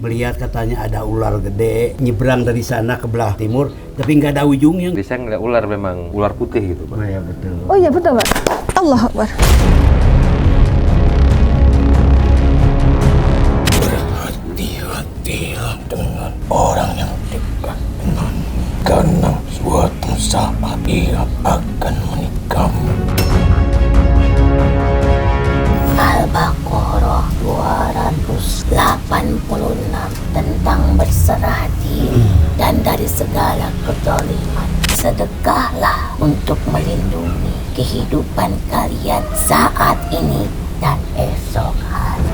melihat katanya ada ular gede nyebrang dari sana ke belah timur, tapi nggak ada ujungnya. Jadi saya ngeliat ular memang ular putih gitu, Pak. Oh iya betul. Oh iya betul, Pak. Allahu Akbar. Berhati-hatilah dengan orang yang dekat dengan, karena suatu saat ia akan menikahmu. Al-Baqarah 286 tentang berserah diri dan dari segala kezaliman. Sedekahlah untuk melindungi kehidupan kalian saat ini dan esok hari.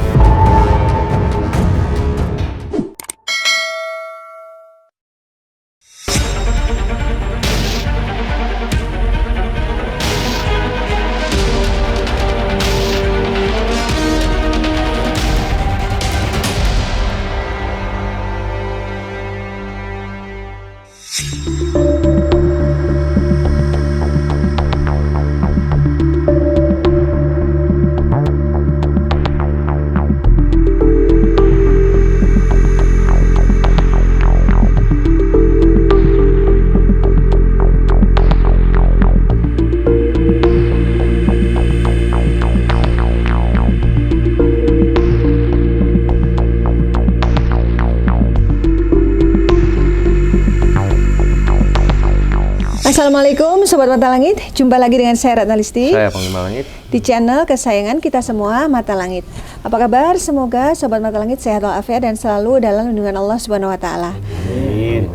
Assalamualaikum Sobat Mata Langit, jumpa lagi dengan saya Ratna Listi. Saya Panglima Langit. Di channel kesayangan kita semua, Mata Langit. Apa kabar? Semoga Sobat Mata Langit sehat walafiat dan selalu dalam lindungan Allah Subhanahu wa Ta'ala.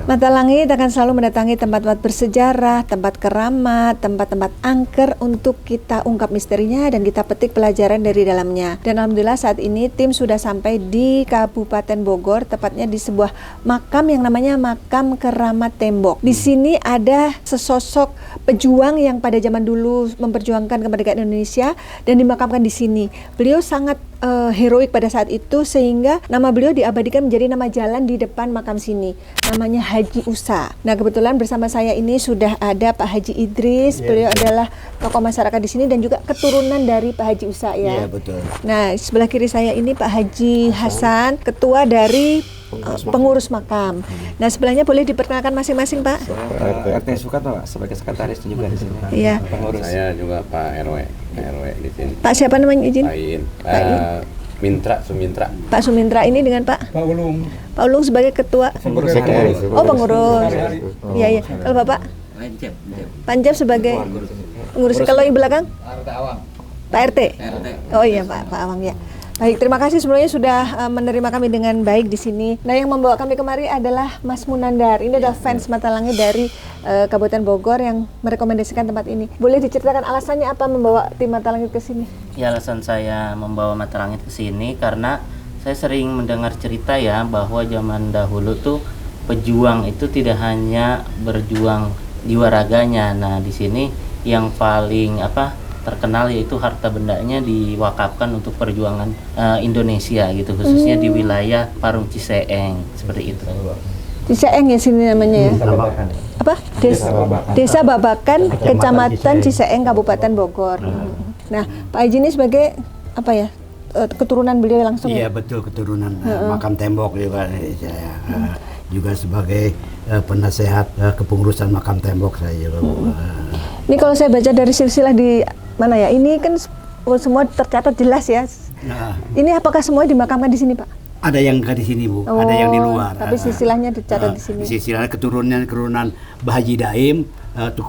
Mata Langit akan selalu mendatangi tempat-tempat bersejarah, tempat keramat, tempat-tempat angker untuk kita ungkap misterinya dan kita petik pelajaran dari dalamnya. Dan alhamdulillah saat ini tim sudah sampai di Kabupaten Bogor, tepatnya di sebuah makam yang namanya Makam Keramat Tembok. Di sini ada sosok pejuang yang pada zaman dulu memperjuangkan kemerdekaan Indonesia dan dimakamkan di sini. Beliau sangat heroik pada saat itu sehingga nama beliau diabadikan menjadi nama jalan di depan makam sini. Namanya Haji Usa. Nah, kebetulan bersama saya ini sudah ada Pak Haji Idris. Beliau adalah tokoh masyarakat di sini dan juga keturunan dari Pak Haji Usa ya. Iya betul. Nah, sebelah kiri saya ini Pak Haji Hasan, ketua dari pengurus makam. Nah, sebelahnya boleh diperkenalkan masing-masing, Pak. RT Sukarno, Pak, sebagai sekretaris juga di sini. Iya. Pengurus. Saya juga Pak RW di sini. Pak siapa namanya izin? Sumintra. Pak Sumintra ini dengan Pak Ulung. Pak Ulung sebagai ketua. Oh, pengurus. Iya, iya. Kalau Bapak? Pak Jeb sebagai pengurus. Kalau yang belakang? Pak RT. Oh iya, Pak Awang ya. Baik, terima kasih sebelumnya sudah menerima kami dengan baik di sini. Nah, yang membawa kami kemari adalah Mas Munandar. Ini adalah fans Mata Langit dari Kabupaten Bogor yang merekomendasikan tempat ini. Boleh diceritakan alasannya apa membawa tim Mata Langit ke sini? Ya, alasan saya membawa Mata Langit ke sini karena saya sering mendengar cerita ya bahwa zaman dahulu tuh pejuang itu tidak hanya berjuang jiwa raganya. Nah, di sini yang paling terkenal yaitu harta bendanya diwakafkan untuk perjuangan Indonesia gitu, khususnya di wilayah Parung Ciseeng seperti itu. Ciseeng ya sini namanya ya. Apa? Desa Babakan, Kecamatan Ciseeng, Kabupaten Bogor. Nah, Pak Haji ini sebagai apa ya? Keturunan beliau langsung. Iya ya? betul, keturunan Makam Tembok juga saya. Juga sebagai penasehat kepengurusan Makam Tembok saya juga. Ini kalau saya baca dari silsilah di mana ya? Ini kan semua tercatat jelas ya. Nah, ini apakah semua dimakamkan di sini, Pak? ada yang di sini Bu, ada yang di luar. Tapi silsilahnya dicatat di sini. Silsilah keturunan Bahaji Daim,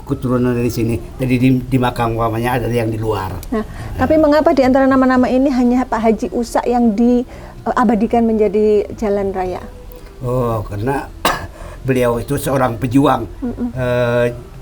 keturunan dari sini. Jadi di makam umpamanya ada yang di luar. Nah, tapi mengapa di antara nama-nama ini hanya Pak Haji Usa yang diabadikan menjadi jalan raya? Oh, karena beliau itu seorang pejuang,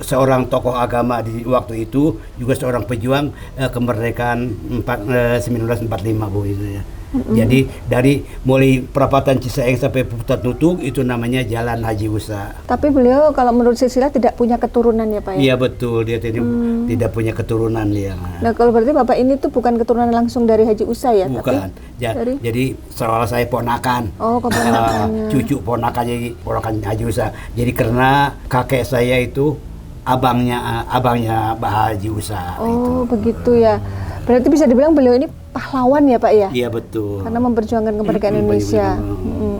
seorang tokoh agama di waktu itu, juga seorang pejuang kemerdekaan 1945 Bu itu ya. Jadi dari mulai perapatan Ciseeng sampai Putat Nutuk itu namanya Jalan Haji Usa. Tapi beliau kalau menurut silsilah tidak punya keturunan ya Pak ya? Iya betul, dia tidak punya keturunan dia. Nah kalau berarti Bapak ini tuh bukan keturunan langsung dari Haji Usa ya? Bukan, dari? Jadi seolah saya ponakan. Oh, keponakannya. Cucu ponakan Haji Usa. Jadi karena kakek saya itu abangnya Mbah Haji Usa. Oh begitu ya. Berarti bisa dibilang beliau ini pahlawan ya Pak ya? Iya betul. Karena memperjuangkan kemerdekaan Indonesia.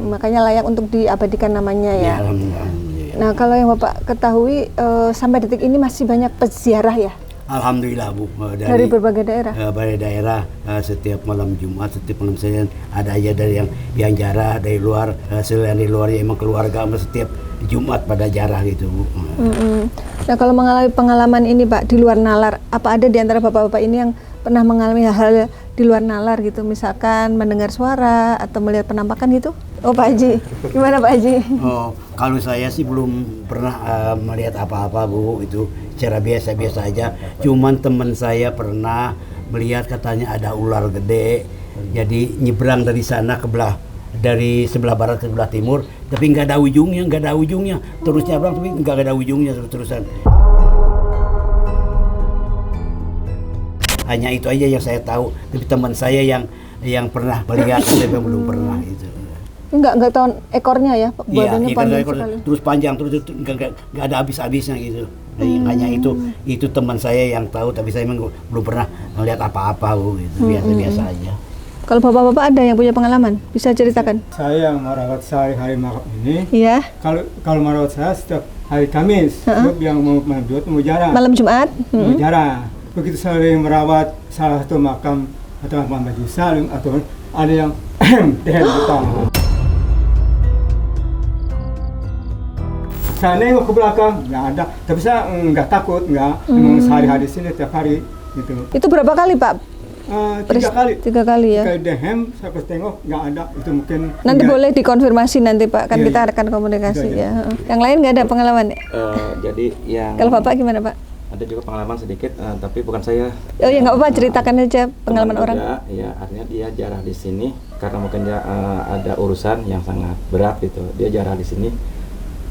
Makanya layak untuk diabadikan namanya ya. Ya, alhamdulillah. Nah kalau yang Bapak ketahui sampai detik ini masih banyak peziarah ya? Alhamdulillah Bu, Dari berbagai daerah? Dari daerah setiap malam Jumat, setiap malam Senin ada aja dari yang jarah dari luar, selain dari luar ya emang keluarga setiap Jumat pada jarah gitu Bu. Nah kalau mengalami pengalaman ini Pak di luar nalar, apa ada di antara bapak-bapak ini yang pernah mengalami hal-hal di luar nalar gitu, misalkan mendengar suara atau melihat penampakan gitu? Oh Pak Haji, gimana Pak Haji? Oh, kalau saya sih belum pernah melihat apa-apa Bu, itu secara biasa-biasa aja. Cuman teman saya pernah melihat katanya ada ular gede, jadi nyebrang dari sana ke dari sebelah barat ke sebelah timur, tapi nggak ada ujungnya, terus nyebrang tapi nggak ada ujungnya terus-terusan. Hanya itu aja yang saya tahu, tapi teman saya yang pernah melihat saya belum pernah itu. Enggak tahu ekornya ya, badannya panjang ekor, sekali. terus panjang terus nggak ada habis-habisnya gitu. Hanya itu teman saya yang tahu, tapi saya memang belum pernah melihat apa-apa Bu, gitu. Biasa-biasa aja. Kalau bapak-bapak ada yang punya pengalaman, bisa ceritakan? Saya yang merawat sehari-hari makam ini. Iya. Kalau merawat saya setiap hari Kamis, sebab yang mau jarah. Malam Jumat? Mau jarah. Begitu saya merawat salah satu makam atau makam Haji Salim atau ada yang dehem utang. Saya nengok ke belakang, nggak ada. Tapi saya nggak takut, memang sehari-hari sini tiap hari gitu. Itu berapa kali Pak? 3 kali. 3 kali ya. Kayak dehem, saya pas tengok nggak ada. Itu mungkin. Nanti boleh dikonfirmasi nanti Pak, kan Iya, kita iya. akan komunikasi Iya, ya. Yang lain nggak ada pengalaman ya? Jadi yang Kalau Bapak gimana Pak? ada juga pengalaman sedikit, tapi bukan saya. Oh ya nggak apa-apa, ceritakan aja pengalaman Teman orang. juga, ya artinya dia jarah di sini karena mungkin dia ada urusan yang sangat berat gitu. Dia jarah di sini.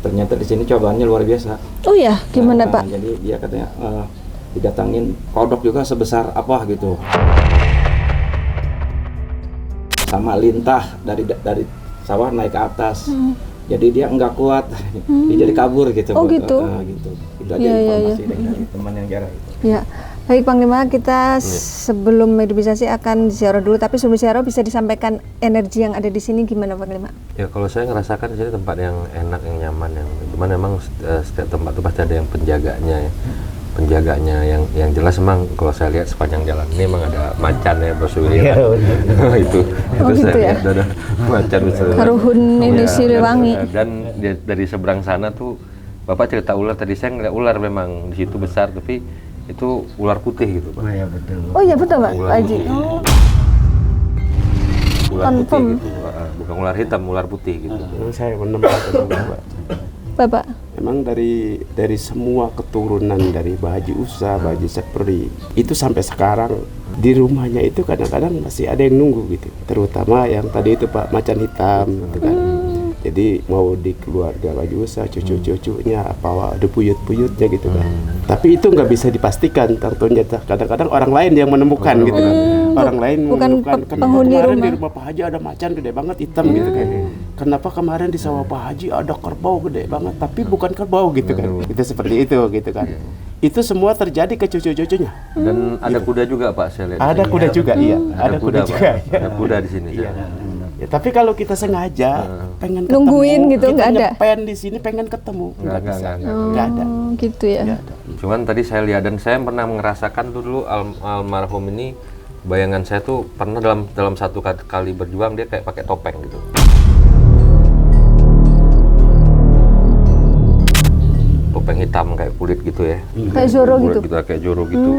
Ternyata di sini cobaannya luar biasa. Oh ya, gimana Pak? Jadi dia katanya didatangin kodok juga sebesar apa gitu. Sama lintah dari sawah naik ke atas. Jadi dia nggak kuat, dia jadi kabur gitu. Oh gitu. Gitu. Itu aja Iya, iya, informasi dari teman yang jarah itu. Ya, baik Panglima, kita sebelum medisasi akan ziarah dulu, tapi sebelum ziarah bisa disampaikan energi yang ada di sini gimana Panglima? Ya kalau saya ngerasakan di sini tempat yang enak, yang nyaman, cuman memang setiap tempat itu pasti ada yang penjaganya ya. Penjaganya yang jelas memang kalau saya lihat sepanjang jalan ini memang ada macan ya bersuwiran. itu gitu saya ya? lihat ada macan bersuwiran. Karuhun ini Siliwangi. Dan dari seberang sana tuh Bapak cerita ular tadi, saya ngeliat ular memang di situ besar, tapi itu ular putih gitu Pak. Iya betul. Oh iya betul Pak Ular Haji. putih. Oh, Ular Confirm. putih gitu. Bukan ular hitam, ular putih gitu. Saya menempatkan juga, Pak. Bapak. Memang dari semua keturunan dari Mbah Haji Usa, Mbah Haji Sepri, itu sampai sekarang di rumahnya itu kadang-kadang masih ada yang nunggu gitu. Terutama yang tadi itu Pak, macan hitam gitu kan. Jadi mau di keluarga Mbah Haji Usa, cucu-cucunya apa ada puyut-puyutnya gitu kan. Tapi itu nggak bisa dipastikan tentunya. Kadang-kadang orang lain yang menemukan gitu kan. Orang lain bukan menemukan kenapa penghuni kemarin rumah. di rumah Pak Haji ada macan gede banget hitam gitu kan. Kenapa kemarin di sawah Pak Haji ada kerbau gede banget tapi bukan kerbau gitu kan. Itu seperti itu gitu kan. Itu semua terjadi ke cucu-cucunya. Dan ada kuda juga Pak, saya lihat. di Ada sini. kuda juga, iya. Ada kuda Pak. juga. Ada kuda di sini. Iya. Ya, tapi kalau kita sengaja pengen ketemu, Nungguin gitu, kita nggak ada? nyepen di sini pengen ketemu, nggak bisa. Nggak ada. Oh, gitu ya. Nggak ada. Cuman tadi saya lihat dan saya pernah ngerasakan tuh dulu almarhum ini, bayangan saya tuh pernah dalam satu kali berjuang dia kayak pakai topeng gitu. Topeng hitam kayak kulit gitu ya. Kayak Zoro Kulit gitu? Kayak Zoro gitu.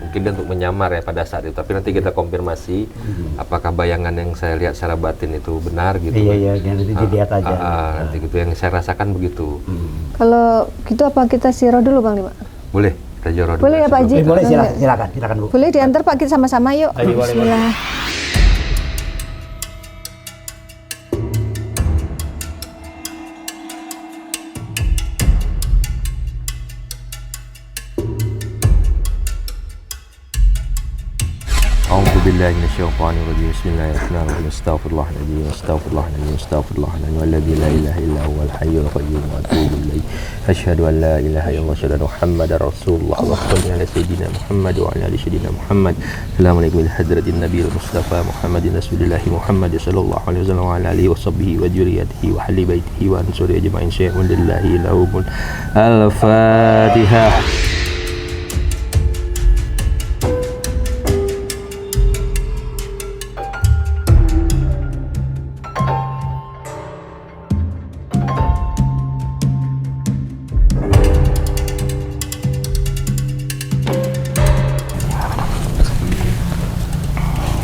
Mungkin dia untuk menyamar ya pada saat itu. Tapi nanti kita konfirmasi apakah bayangan yang saya lihat secara batin itu benar gitu. Iya, nanti dilihat aja. Nanti gitu yang saya rasakan begitu. Kalau gitu apa kita ziarah dulu Panglima? Boleh, kita ziarah dulu. Boleh ya Pak Haji? Boleh silakan Bu. Boleh diantar Pak, kita sama-sama yuk. Ayo, boleh, Bismillah. billahi minasyaitonir rajim. Bismillahirrahmanirrahim. Astaghfirullahaladzim. Astaghfirullahaladzim. Astaghfirullahaladzim. Walladzi la ilaha illa huwal hayyul qayyum wa atubu ilaih. Asyhadu an la ilaha illallah wa asyhadu anna Muhammadar Rasulullah. Wa salli ala sayyidina Muhammad wa ala ali sayyidina Muhammad. Assalamualaikum ila hadratin nabiyil mustafa Muhammadin rasulillahi Muhammad sallallahu alaihi wasallam wa ala alihi wa sahbihi wa dzurriyyatihi wa ahli baitihi wa ansuri ajma'in. Syai'un lillahi lahumul al-Fatihah.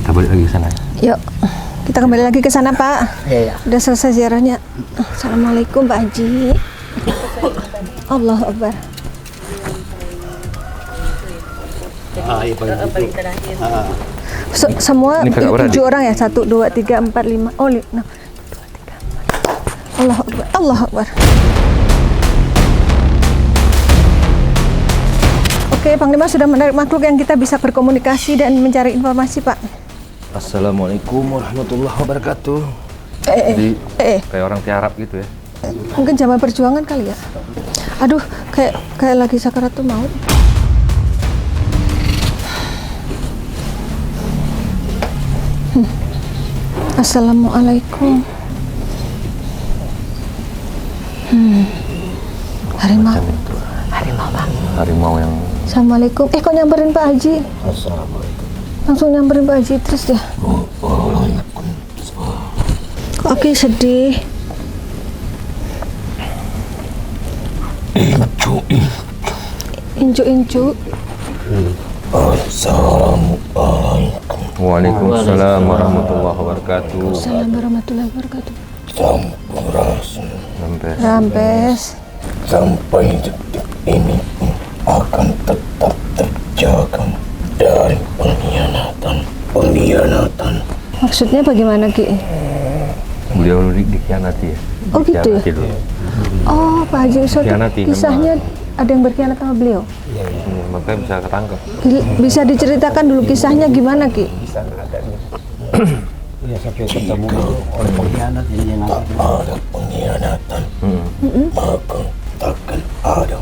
Kita balik lagi ke sana. Yuk, kita kembali lagi ke sana, Pak. Iya. Udah selesai ziarahnya. Assalamualaikum, Pak Haji. Allahu Akbar. Semua Ini kakak beradik. 7 orang ya? 1, 2, 3, 4, 5. Oh, 6, 2, 3, 4. Allahu Akbar. Allahu Akbar. Oke, Panglima sudah menarik makhluk yang kita bisa berkomunikasi dan mencari informasi, Pak. Assalamualaikum warahmatullahi wabarakatuh. Jadi kayak orang tiarap gitu ya. Mungkin zaman perjuangan kali ya. Aduh, kayak lagi sakaratul maut. Assalamualaikum. Harimau. Harimau, Pak. Harimau yang Assalamualaikum. Kok nyamperin Pak Haji? Assalamualaikum. Langsung nyamperin Pak Haji terus ya. Kok Aki sedih? Incu. Assalamualaikum. Waalaikumsalam warahmatullahi wabarakatuh. Assalamualaikum warahmatullahi wabarakatuh. Sampurasun. Rampes. Sampai detik ini pun akan tetap terjaga dari pengkhianatan. Maksudnya bagaimana, Ki? Beliau dikhianati ya. Oh, gitu ya? Dikhianati dulu. Oh, Pak Haji Usod Dikhianati, kisahnya ada yang berkhianat sama beliau. Makanya bisa ketangkep. Bisa diceritakan dulu kisahnya gimana, Ki? Ya, sampai ketemu oleh pengkhianat ini yang Ada pengkhianatan, maka takkan ada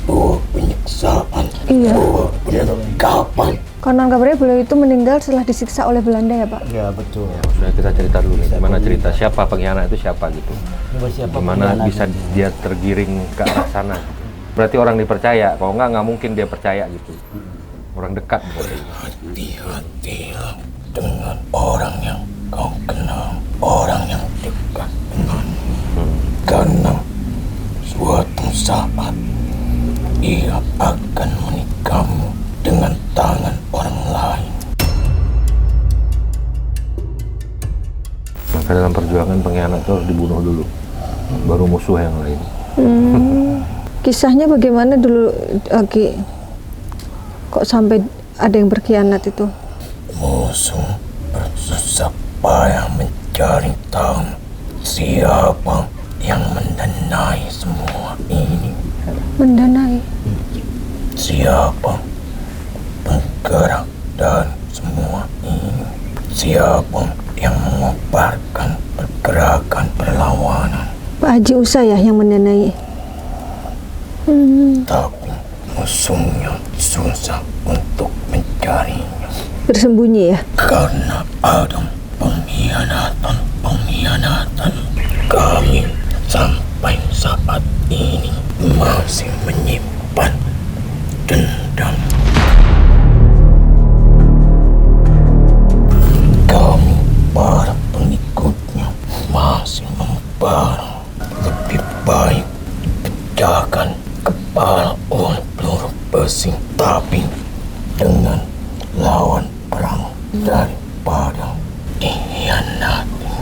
sebuah penyiksaan, Iya. sebuah penangkapan. Konon kabarnya beliau itu meninggal setelah disiksa oleh Belanda ya, Pak? Ya, betul. Sudah kita cerita dulu nih, gimana cerita siapa pengkhianat itu siapa gitu. Gimana bisa dia tergiring ke arah sana. Berarti orang dipercaya, kalau nggak mungkin dia percaya gitu. Orang dekat berarti. Hati-hatilah dengan orang yang kau kenal, orang yang dekat dengan. Karena suatu saat ia akan menikahmu dengan tangan orang lain. Maka dalam perjuangan pengkhianat itu harus dibunuh dulu, baru musuh yang lain. Kisahnya bagaimana dulu, Aki? Kok sampai ada yang berkhianat itu? Musuh bersusah payah mencari tahu siapa yang mendanai semua ini. Mendanai? Siapa penggerak dari semua ini? Siapa yang mengobarkan pergerakan perlawanan? Pak Haji Usa ya yang mendanai? Tapi musuhnya susah untuk mencarinya. Bersembunyi ya? Karena ada pengkhianatan. Kami sampai saat ini masih menyimpan dendam. Kami para pengikutnya masih membara. Lebih baik dipecahkan kepala oleh peluru besi, tapi dengan lawan perang daripada dikhianati.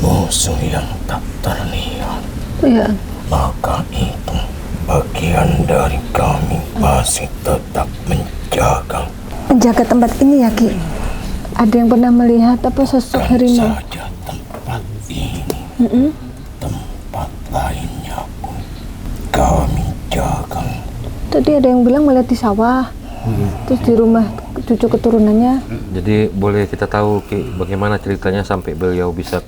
Musuh yang tak terlihat. Iya. Maka itu bagian dari kami masih tetap menjaga. Menjaga tempat ini ya, Ki? Ada yang pernah melihat apa sosok harimau? Saja tempat ini, tempat lainnya pun kami jaga Tadi ada yang bilang melihat di sawah, terus di rumah cucu keturunannya. Jadi boleh kita tahu Ki, bagaimana ceritanya sampai beliau bisa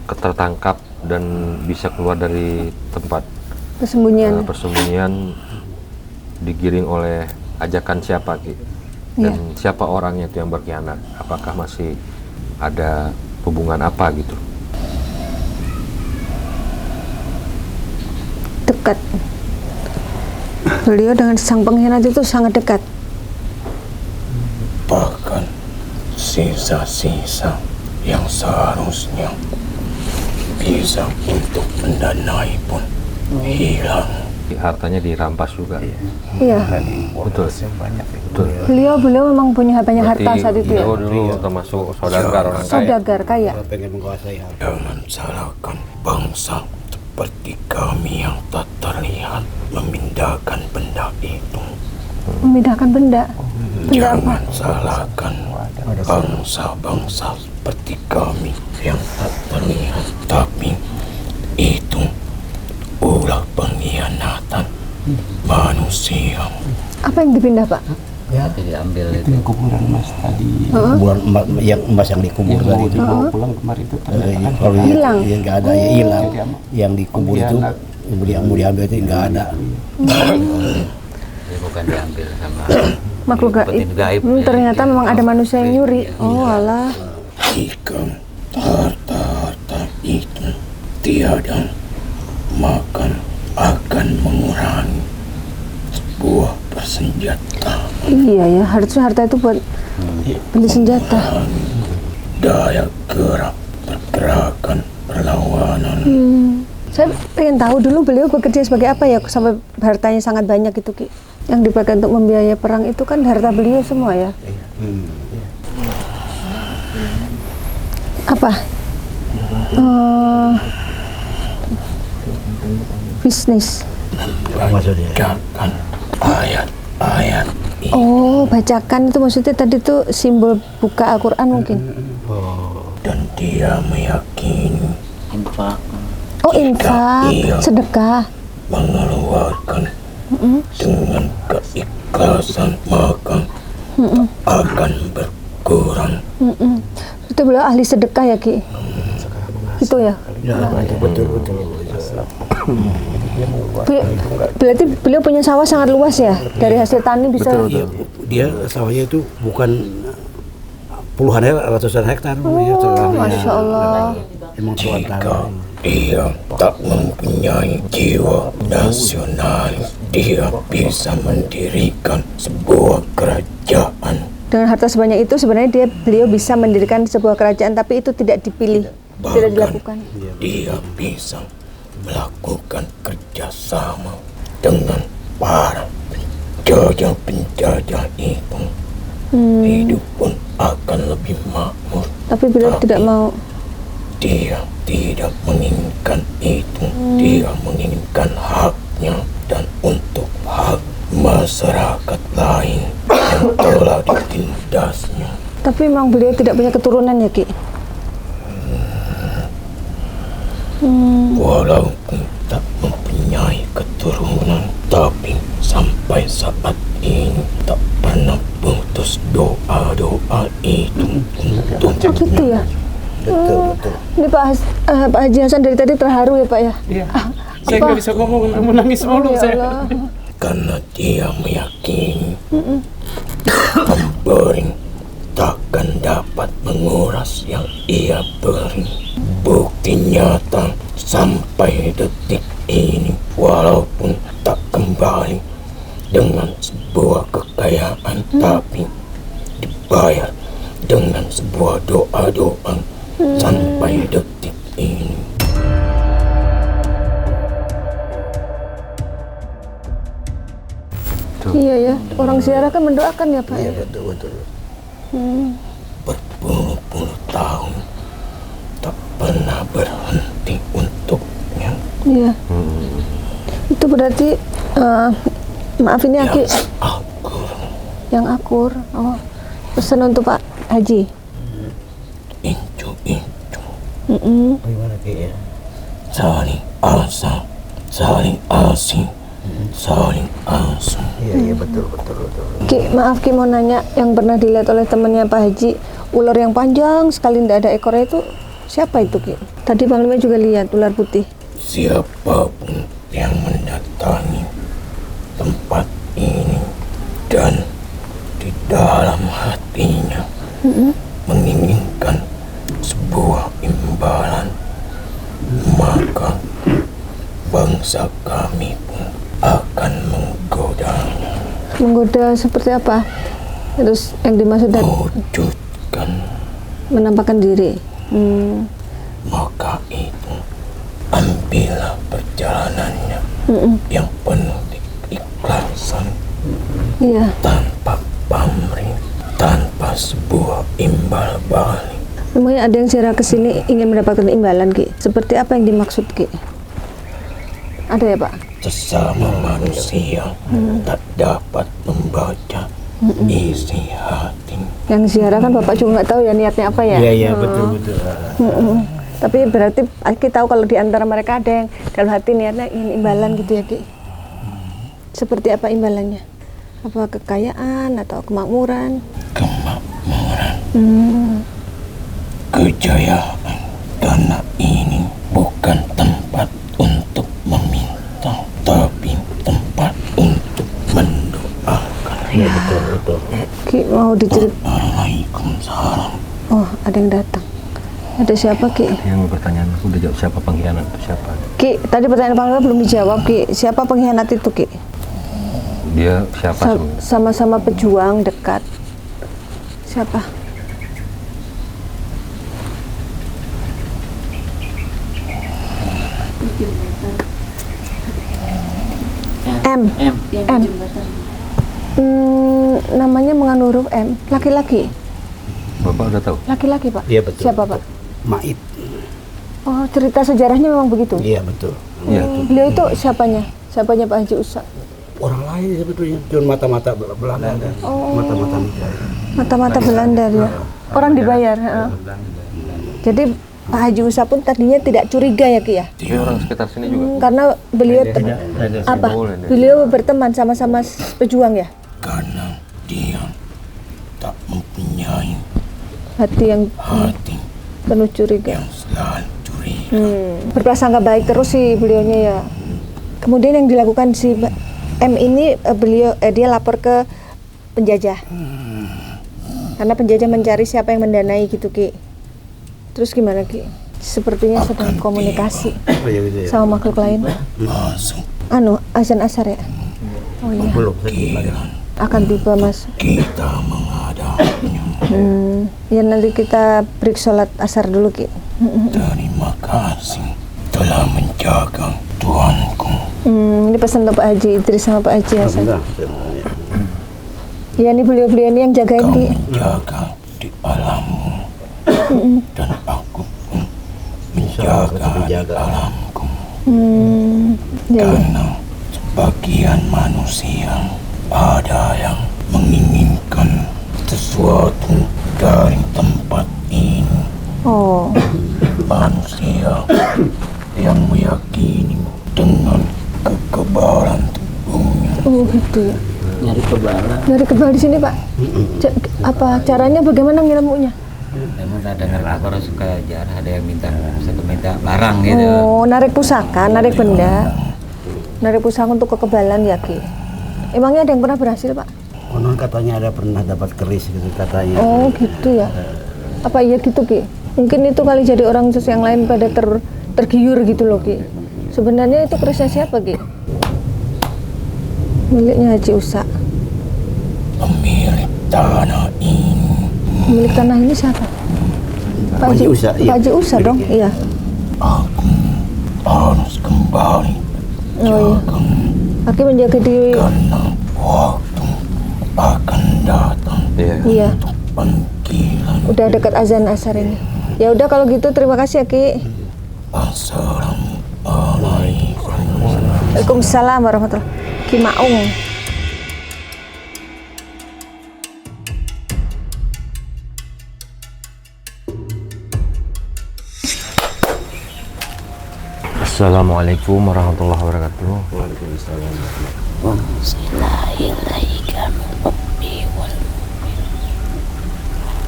tertangkap dan bisa keluar dari tempat persembunyian digiring oleh ajakan siapa Ki? Dan siapa orangnya itu yang berkhianat? Apakah masih ada hubungan apa gitu? Dekat. Beliau dengan sang pengkhianat itu sangat dekat. Bahkan sisa-sisa yang seharusnya bisa untuk mendanai pun hilang. Hartanya dirampas juga. Iya. Betul. Betul. Beliau memang punya banyak harta saat itu ya. Beliau dulu termasuk saudagar orang kaya. Saudagar kaya. Pengen menguasai harta. Jangan salahkan bangsa seperti kami yang tak terlihat memindahkan benda itu. Memindahkan benda. Benda apa? Jangan salahkan bangsa-bangsa seperti kami yang tak terlihat, tapi itu ulah pengkhianatan manusia. Apa yang dipindah, Pak? Ya, diambil itu yang kuburan emas tadi. Kuburan emas yang dikubur tadi itu. Dibawa pulang kemarin itu ternyata Kalau hilang. yang nggak ada ya hilang. Yang dikubur itu mau diambil itu nggak ada. Ini bukan diambil sama Makhluk gaib. Ternyata memang ada manusia yang nyuri. Oh alah. Jika harta-harta itu tiada, maka akan mengurangi sebuah persenjataan. Iya ya, harusnya harta itu buat beli senjata. Daya gerak pergerakan perlawanan. Saya pengen tahu dulu beliau bekerja sebagai apa ya sampai hartanya sangat banyak itu Ki. Yang dipakai untuk membiayai perang itu kan harta beliau semua ya. Apa? Bisnis. Maksudnya. Bacakan ayat-ayat ini. Oh, bacakan itu maksudnya tadi tuh simbol buka Al-Quran mungkin. Dan dia meyakini infak. Oh, infak, sedekah. mengeluarkan dengan keikhlasan, maka akan berkurang. Itu beliau ahli sedekah ya Ki? Gitu ya? Ya, betul. Berarti beliau punya sawah sangat luas ya? Dari hasil tani bisa... Iya, dia sawahnya itu bukan puluhan hektar, ratusan hektar. Masya Allah. Emang tuan Jika tanah. dia tak mempunyai jiwa nasionalis, dia bisa mendirikan sebuah kerajaan. Dengan harta sebanyak itu sebenarnya beliau bisa mendirikan sebuah kerajaan, tapi itu tidak dipilih, tidak dilakukan. Dia bisa melakukan kerjasama dengan para penjajah itu. Hidup pun akan lebih makmur. Tapi beliau tidak mau. Dia tidak menginginkan itu. Dia menginginkan haknya dan untuk hak masyarakat lain yang telah ditindasnya. Tapi memang beliau tidak punya keturunan ya Ki? Walaupun tak mempunyai keturunan, tapi sampai saat ini tak pernah putus doa-doa itu Oh gitu ya? Ini Pak Haji Hasan dari tadi terharu ya Pak ya? Iya. Saya nggak bisa ngomong, menangis mulu ya saya. Allah. karena dia meyakini pemberi takkan dapat menguras yang ia beri. Bukti nyata sampai detik ini, walaupun tak kembali dengan sebuah kekayaan, tapi dibayar dengan sebuah doa-doa sampai detik ini. Iya ya, orang ziarah kan mendoakan ya Pak. Iya betul. Berpuluh-puluh tahun tak pernah berhenti untuknya. Iya. Itu berarti maaf ini Aki yang akur. Oh, pesan untuk Pak Haji. Incu. Bagaimana Ki ya? Saling asa, saling asing, saling asuh. Iya betul. Ki, maaf Ki, mau nanya, yang pernah dilihat oleh temannya Pak Haji, ular yang panjang sekali tidak ada ekornya itu siapa itu Ki? Tadi Panglima juga lihat ular putih. Siapapun yang mendatangi tempat ini dan di dalam hatinya menginginkan sebuah imbalan, maka bangsa kami pun akan menggodanya. Menggoda seperti apa? Terus yang dimaksud dari Wujudkan, menampakkan diri. maka itu ambillah perjalanannya yang penuh keikhlasan, Iya. tanpa pamrih, tanpa sebuah imbal balik. Memangnya ada yang ziarah ke sini ingin mendapatkan imbalan Ki? Seperti apa yang dimaksud Ki? Ada ya Pak? Sesama manusia tak dapat membaca isi hati. Yang ziarah kan Bapak juga nggak tahu ya niatnya apa ya? Iya betul. Tapi berarti kita tahu kalau di antara mereka ada yang dalam hati niatnya ingin imbalan gitu ya Ki? Seperti apa imbalannya? Apa kekayaan atau kemakmuran? Kemakmuran, kejayaan. Karena ini bukan tempat untuk meminta, tapi tempat untuk mendoakan. Iya betul. Ki mau diceritakan? Waalaikumsalam. Oh, ada yang datang. Ada siapa Ki? Yang pertanyaan aku udah jawab, siapa pengkhianat itu siapa? Ki, tadi pertanyaan Panglima belum dijawab Ki. Siapa pengkhianat itu Ki? Dia siapa sebenarnya? Sama-sama pejuang dekat. Siapa? M. Namanya mengandung huruf M. Laki-laki. Bapak udah tahu? Laki-laki Pak. Iya betul. Siapa Pak? Maid. Oh, cerita sejarahnya memang begitu. Iya betul. Iya. Beliau itu siapanya? Siapanya Pak Haji Usa? Orang lain sebetulnya, cuma mata-mata Belanda. Mata-mata Mata-mata Belanda dia. Orang dibayar. Jadi Pak Haji Usa pun tadinya tidak curiga ya Ki ya? Dia orang sekitar sini juga. Karena beliau apa? Beliau berteman sama-sama pejuang ya? Karena dia tak mempunyai Hati yang hati penuh curiga. yang selalu curiga. Berprasangka baik terus sih beliaunya ya. Kemudian yang dilakukan si M ini dia lapor ke penjajah. Karena penjajah mencari siapa yang mendanai gitu Ki. Terus gimana Ki? Sepertinya sedang komunikasi sama makhluk lain. Masuk Azan asar ya? Oh iya. Belum. Akan tiba masuk. kita menghadapnya. Ya nanti kita break sholat asar dulu Ki. Terima kasih telah menjaga Tuanku. Ini pesan untuk Pak Haji Idris sama Pak Haji Hasan. Ya ini beliau-beliau ini yang jagain Kau Ki. menjaga di alammu dan aku pun menjaga di alamku. Ya. Karena sebagian manusia ada yang menginginkan sesuatu dari tempat ini. Oh. Manusia yang meyakini dengan kekebalan tubuhnya. Oh gitu ya. Nyari kebalan. Dari kebal di sini Pak. Apa caranya? Bagaimana ngilmunya? Emang saya dengar laporan suka jarah ada yang minta barang gitu. Oh, narik pusaka, narik benda. Narik pusaka untuk kekebalan ya Ki. Emangnya ada yang pernah berhasil Pak? Konon katanya ada pernah dapat keris gitu katanya. Oh gitu ya. Apa iya gitu Ki? Mungkin itu kali jadi orang yang lain pada tergiur gitu loh Ki. Sebenarnya itu kerisnya siapa Ki? Miliknya Haji Usa. Pemilik tanah ini. Pemilik tanah ini siapa? Pak Haji Usa. Pak Haji Usa dong, iya. Aku harus kembali Oh iya. Aki menjaga diri. karena waktu akan datang Iya. panggilan. Udah dekat azan asar ini. Ya udah kalau gitu terima kasih ya Ki. Assalamualaikum. Waalaikumsalam warahmatullahi. Ki Maung. Assalamualaikum warahmatullahi wabarakatuh. Waalaikumsalam. Ilaika min rabbi wal mu'min.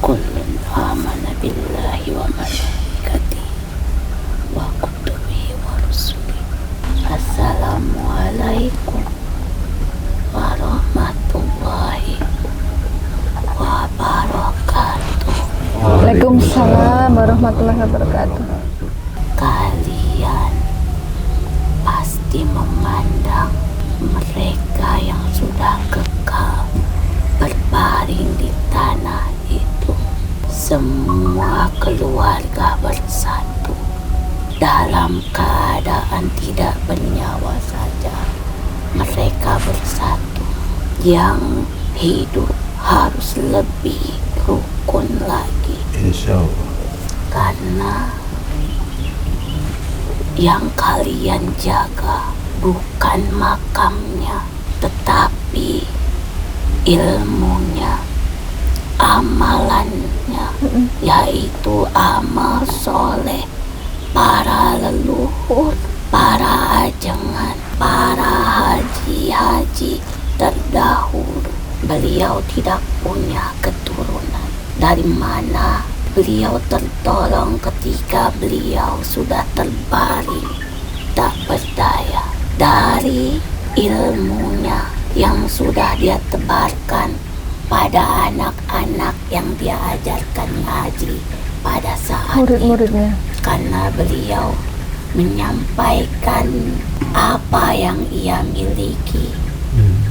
Kullun amana billahi wa malaikatihi wa kutubihi wa rusulihi. Assalamualaikum warahmatullahi wabarakatuh. Waalaikumsalam warahmatullahi wabarakatuh. Kalian pasti memandang mereka yang sudah kekal berbaring di tanah itu. Semua keluarga bersatu dalam keadaan tidak bernyawa saja. Mereka bersatu. Yang hidup harus lebih rukun lagi. Insya Allah. Karena yang kalian jaga bukan makamnya, tetapi ilmunya, amalannya, yaitu amal soleh para leluhur, para ajengan, para haji-haji terdahulu. Beliau tidak punya keturunan. Dari mana beliau tertolong ketika beliau sudah terbaring tak berdaya? Dari ilmunya yang sudah dia tebarkan pada anak-anak yang dia ajarkan ngaji pada saat Murid-muridnya. karena beliau menyampaikan apa yang ia miliki,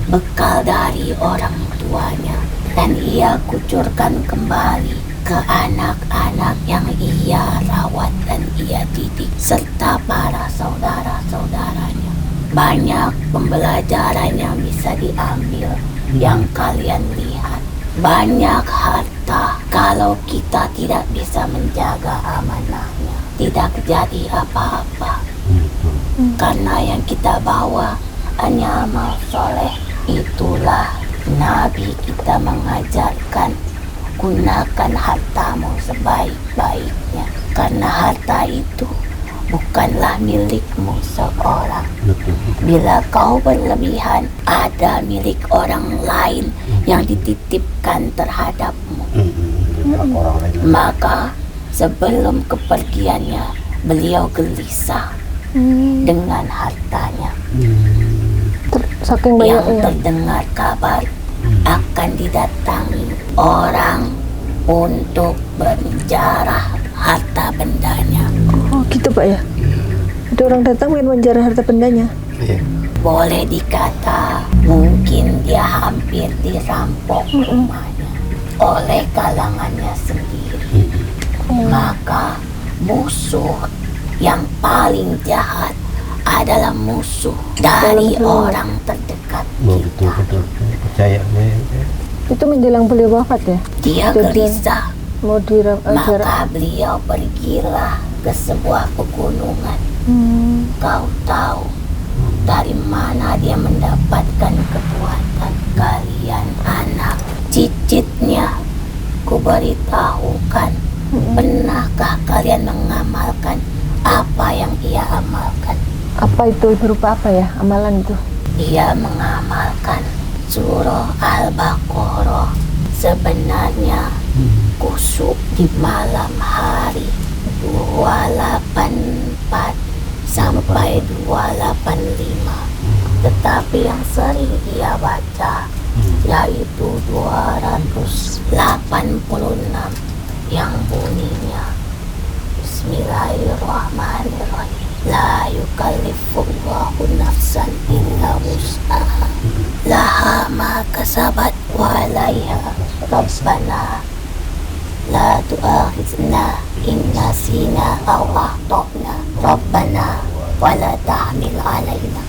bekal dari orang tuanya, dan ia kucurkan kembali ke anak-anak yang ia rawat dan ia didik serta para saudara-saudaranya. Banyak pembelajaran yang bisa diambil yang kalian lihat. Banyak harta, kalau kita tidak bisa menjaga amanahnya, tidak jadi apa-apa. Karena yang kita bawa hanya amal soleh. Itulah Nabi kita mengajarkan, gunakan hartamu sebaik-baiknya. Karena harta itu bukanlah milikmu seorang. Bila kau berlebihan, ada milik orang lain yang dititipkan terhadapmu. Maka sebelum kepergiannya, beliau gelisah dengan hartanya. Saking Yang banyaknya. terdengar kabar akan didatangi orang untuk menjarah harta bendanya. Oh gitu Pak ya. Ada orang datang ingin menjarah harta bendanya. Boleh dikata mungkin dia hampir dirampok rumahnya oleh kalangannya sendiri. Maka musuh yang paling jahat adalah musuh dari orang terdekat kita. Betul percaya. Itu menjelang beliau wafat ya. Dia gelisah, Mau maka beliau pergilah ke sebuah pegunungan. Kau tahu dari mana dia mendapatkan kekuatan? Kalian anak cicitnya, ku beritahukan, pernahkah kalian mengamalkan apa yang ia amalkan? Apa itu, berupa apa ya amalan itu? Ia mengamalkan surah Al-Baqarah. Sebenarnya kusuk di malam hari 284 sampai 285, tetapi yang sering ia baca yaitu 286 yang bunyinya Bismillahirrahmanirrahim. La yukallifullahu nafsan illa wus'aha, laha ma kasabat wa 'alaiha rabbana la tu'akhidna in nasina aw akhtana rabbana wa la tahmil 'alaina.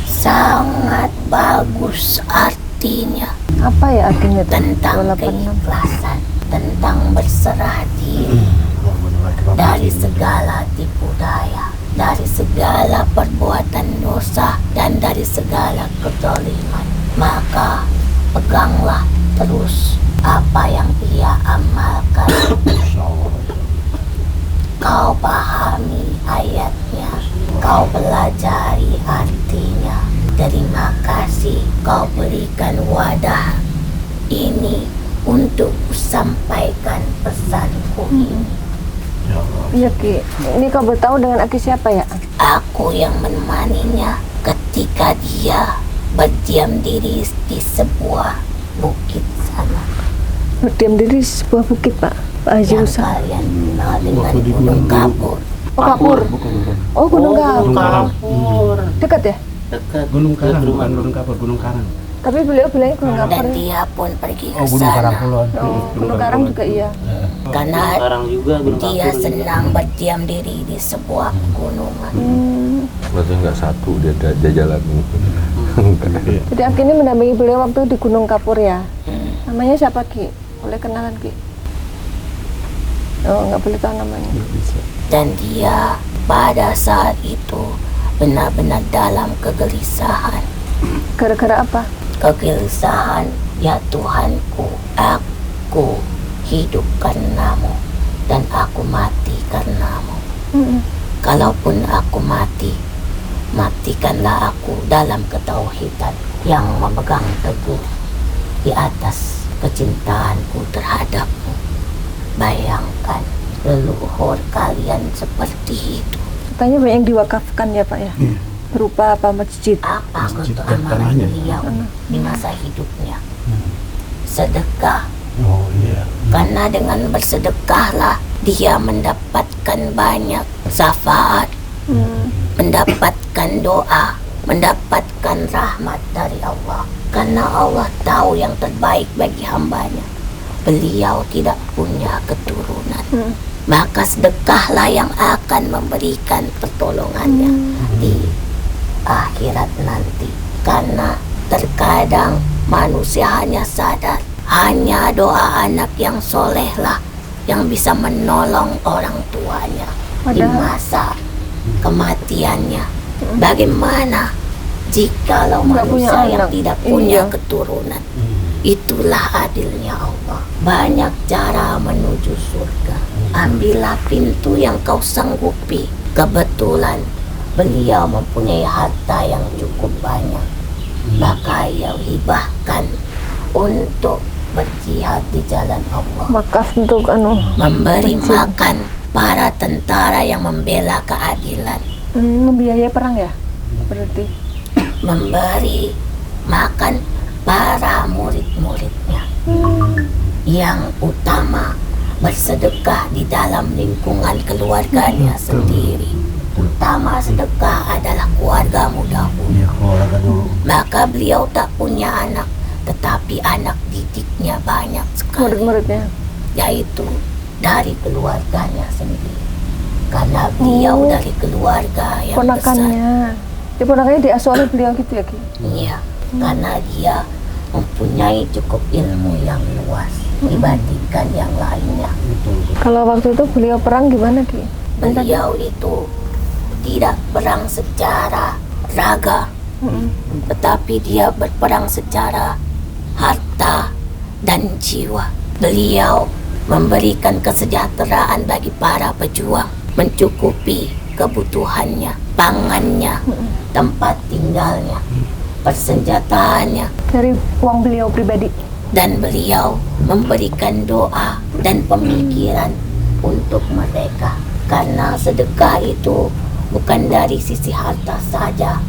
Sangat bagus artinya. Apa ya artinya itu? Tentang 286. keikhlasan, tentang berserah diri dari segala tipu daya, dari segala perbuatan dosa, dan dari segala kezaliman. Maka peganglah terus apa yang ia amalkan. Kau pahami ayatnya, kau kau pelajari artinya. Terima kasih kau berikan wadah ini untuk sampaikan pesanku ini. Iya Ki, ini kau bertahu dengan Aki siapa ya? Aku yang menemaninya ketika dia berdiam diri di sebuah bukit sana. Berdiam diri di sebuah bukit Pak Haji Yang Usa. kalian kenal dengan Gunung Kapur. Oh Kapur. Oh Gunung Kapur. Dekat ya? Dekat Gunung ke Karang, rumah. bukan Gunung Kapur, Gunung Karang. Tapi beliau bilangnya Gunung Kapur. Dan Ya? dia pun pergi ke Gunung Karang sana Kulon. Oh, Gunung Karang juga iya. karena Sekarang juga Gunung dia Kapur juga. senang berdiam diri di sebuah gunungan. Berarti nggak satu dia jalan. Jadi Aki ini mendampingi beliau waktu di Gunung Kapur ya. Namanya siapa Ki? Boleh kenalan Ki? Oh nggak boleh tahu namanya. Dan dia pada saat itu benar-benar dalam kegelisahan. Gara-gara apa? Kegelisahan, ya Tuhanku, aku hidup karenamu dan aku mati karenamu. Kalaupun aku mati, matikanlah aku dalam ketauhidan yang memegang teguh di atas kecintaanku terhadapmu. Bayangkan leluhur kalian seperti itu. Katanya banyak yang diwakafkan ya Pak ya? Berupa apa masjid? Apa Masjid dan keutamaan tanahnya. beliau di masa hidupnya? Sedekah. Oh iya. Karena dengan bersedekahlah dia mendapatkan banyak syafaat, mendapatkan doa, mendapatkan rahmat dari Allah. Karena Allah tahu yang terbaik bagi hambanya. Beliau tidak punya keturunan. Maka sedekahlah yang akan memberikan pertolongannya di akhirat nanti. Karena terkadang manusia hanya sadar hanya doa anak yang solehlah yang bisa menolong orang tuanya di masa kematiannya. Bagaimana jikalau Nggak punya manusia yang anak? tidak punya Iya. keturunan? Itulah adilnya Allah. Banyak cara menuju surga. Ambillah pintu yang kau sanggupi. Kebetulan beliau mempunyai harta yang cukup banyak. Maka ia hibahkan untuk berjihad di jalan Allah. Wakaf untuk Memberi masjid. makan para tentara yang membela keadilan. Membiayai perang ya? Berarti Memberi makan para murid-muridnya. Yang utama bersedekah di dalam lingkungan keluarganya sendiri. Utama sedekah adalah keluargamu dahulu. Maka beliau tak punya anak, tetapi anak didiknya banyak sekali, murid-muridnya. yaitu dari keluarganya sendiri. Karena beliau dari keluarga yang besar. Ponakannya. Ya ponakannya diasuh oleh beliau gitu ya Ki? Iya, karena dia mempunyai cukup ilmu yang luas dibandingkan yang lainnya. Kalau waktu itu beliau perang gimana Ki? Beliau itu tidak perang secara raga, tetapi dia berperang secara harta dan jiwa. Beliau memberikan kesejahteraan bagi para pejuang, mencukupi kebutuhannya, pangannya, tempat tinggalnya, persenjataannya. Dari uang beliau pribadi. Dan beliau memberikan doa dan pemikiran untuk mereka. Karena sedekah itu bukan dari sisi harta saja.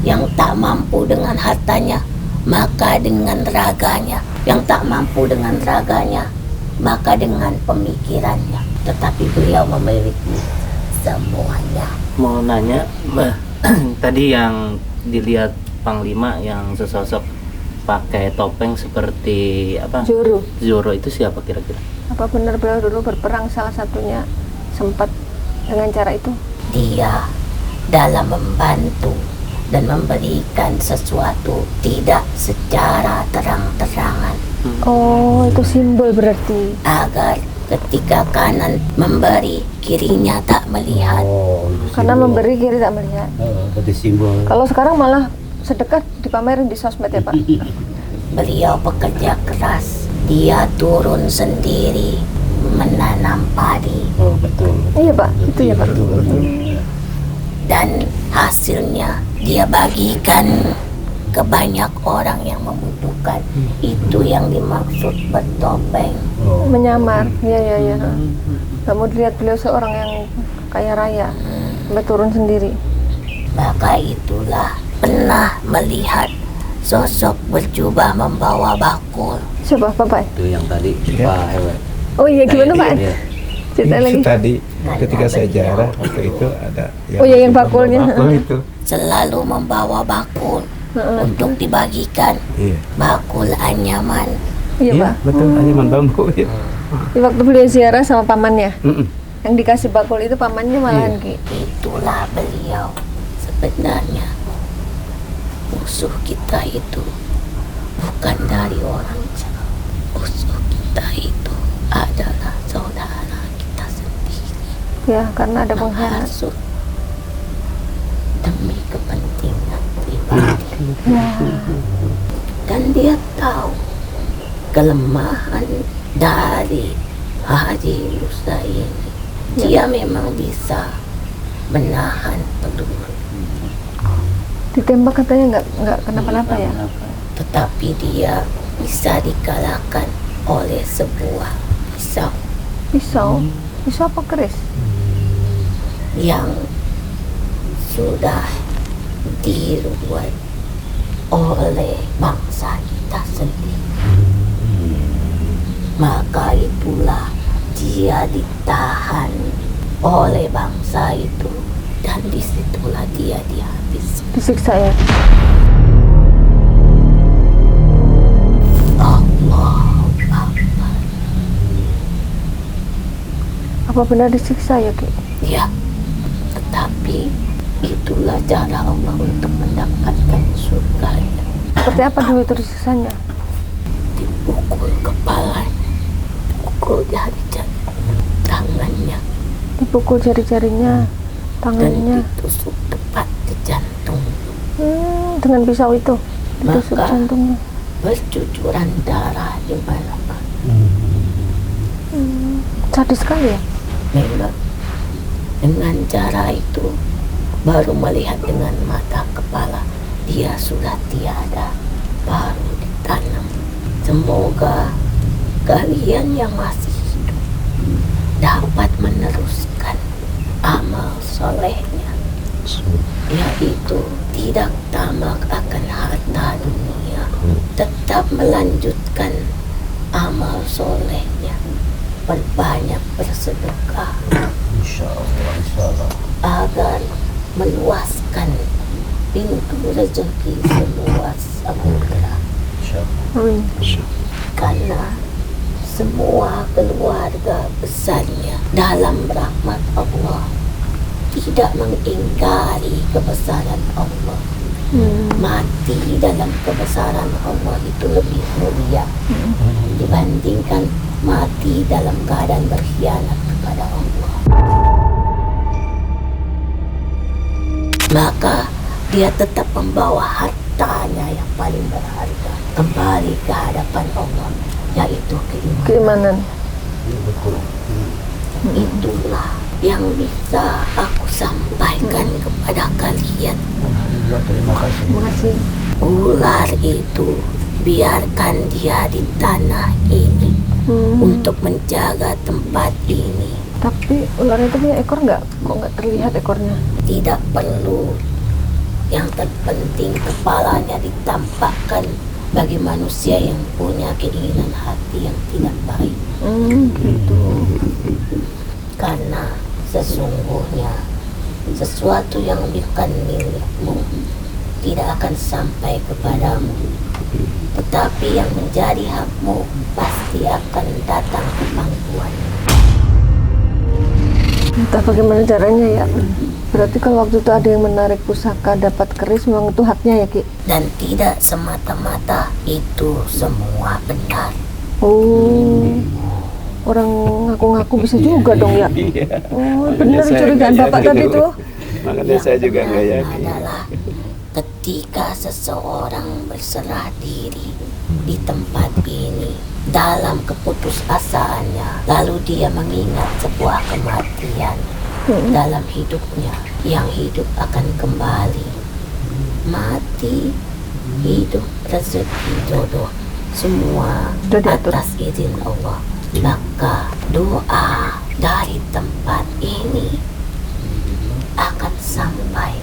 Yang tak mampu dengan hartanya, maka dengan raganya. Yang tak mampu dengan raganya, maka dengan pemikirannya. Tetapi beliau memiliki semuanya. Mau nanya, tadi yang dilihat Panglima yang sesosok pakai topeng seperti apa? Zoro. Zoro itu siapa kira-kira? Apa benar beliau dulu berperang salah satunya sempat dengan cara itu? Dia dalam membantu dan memberikan sesuatu tidak secara terang-terangan. Oh, itu simbol berarti. Agar ketika kanan memberi, kirinya tak melihat. Karena memberi kiri tak melihat. Berarti simbol. Kalau sekarang malah sedekah dipamerin di sosmed ya Pak? Beliau bekerja keras. Dia turun sendiri menanam padi. Oh betul. Iya Pak, itu ya Pak. dan hasilnya dia bagikan ke banyak orang yang membutuhkan. Itu yang dimaksud bertopeng. Menyamar, ya. Gak mau dilihat beliau seorang yang kaya raya, sampai turun sendiri. Maka itulah pernah melihat sosok berjubah membawa bakul. Siapa Pak? Itu yang tadi Pak Hewe. Oh iya, gimana Pak? Iya. Cerita lagi. Tadi ketika saya jarah waktu itu ada Oh iya, yang bakulnya. bakul itu. Selalu membawa bakul untuk dibagikan. Iya. Bakul anyaman. Iya Pak. Betul, anyaman bambu ya. Di waktu beliau ziarah sama pamannya, yang dikasih bakul itu pamannya malahan Ki. Itulah beliau. Sebenarnya musuh kita itu bukan dari orang jauh. Musuh kita itu adalah saudara kita sendiri. Ya, karena ada pengkhianat. Menghasut demi kepentingan pribadi. Dan dia tahu kelemahan dari Haji Musa ini. Dia memang bisa menahan peluru. Ditembak katanya nggak kenapa-napa ya? Tetapi dia bisa dikalahkan oleh sebuah pisau Pisau apa keris? yang sudah dibuat oleh bangsa kita sendiri. Maka itulah dia ditahan oleh bangsa itu, dan disitulah dia dihabiskan. Disiksa ya? Allahu Akbar. Apa benar disiksa ya Ki? Ya, tetapi itulah cara Allah untuk mendapatkan surga. Seperti apa dulu itu disiksanya? Dipukul kepalanya, dipukul jari-jari tangannya, Dipukul jari-jarinya, dan tangannya, ditusuk tepat di jantung. dengan pisau itu ditusuk Maka jantungnya. bercucuran darah di mana-mana. Sadis sekali ya? Memang dengan cara itu baru melihat dengan mata kepala dia sudah tiada, baru ditanam. Semoga kalian yang masih hidup dapat meneruskan amal solehnya, yaitu tidak tamak akan harta dunia, tetap melanjutkan amal solehnya, berbanyak bersedekah, agar meluaskan pintu rezeki seluas samudera. Karena semua keluarga besarnya dalam rahmat Allah, tidak mengingkari kebesaran Allah. Mati dalam kebesaran Allah itu lebih mulia dibandingkan mati dalam keadaan berkhianat kepada Allah. Maka dia tetap membawa hartanya yang paling berharga kembali ke hadapan Allah, yaitu keimanan. Itulah yang bisa aku sampaikan kepada kalian. Terima kasih. Ular itu biarkan dia di tanah ini untuk menjaga tempat ini. Tapi ular itu punya ekor nggak? Kok nggak terlihat ekornya? Tidak perlu. Yang terpenting kepalanya ditampakkan bagi manusia yang punya keinginan hati yang tidak baik. Gitu. Karena sesungguhnya sesuatu yang bukan milikmu tidak akan sampai kepadamu, tetapi yang menjadi hakmu pasti akan datang ke pangkuanmu. Entah bagaimana caranya ya. Berarti kalau waktu itu ada yang menarik pusaka dapat keris, memang itu haknya ya Ki? Dan tidak semata-mata itu semua benar. Oh, orang ngaku-ngaku bisa juga dong ya? Oh, benar curigaan Bapak tadi tuh. Makanya saya juga nggak yakin. Adalah ketika seseorang berserah diri di tempat ini dalam keputusasaannya, lalu dia mengingat sebuah kematian dalam hidupnya, yang hidup akan kembali, mati, hidup, rezeki, jodoh, semua atas izin Allah. Maka doa dari tempat ini akan sampai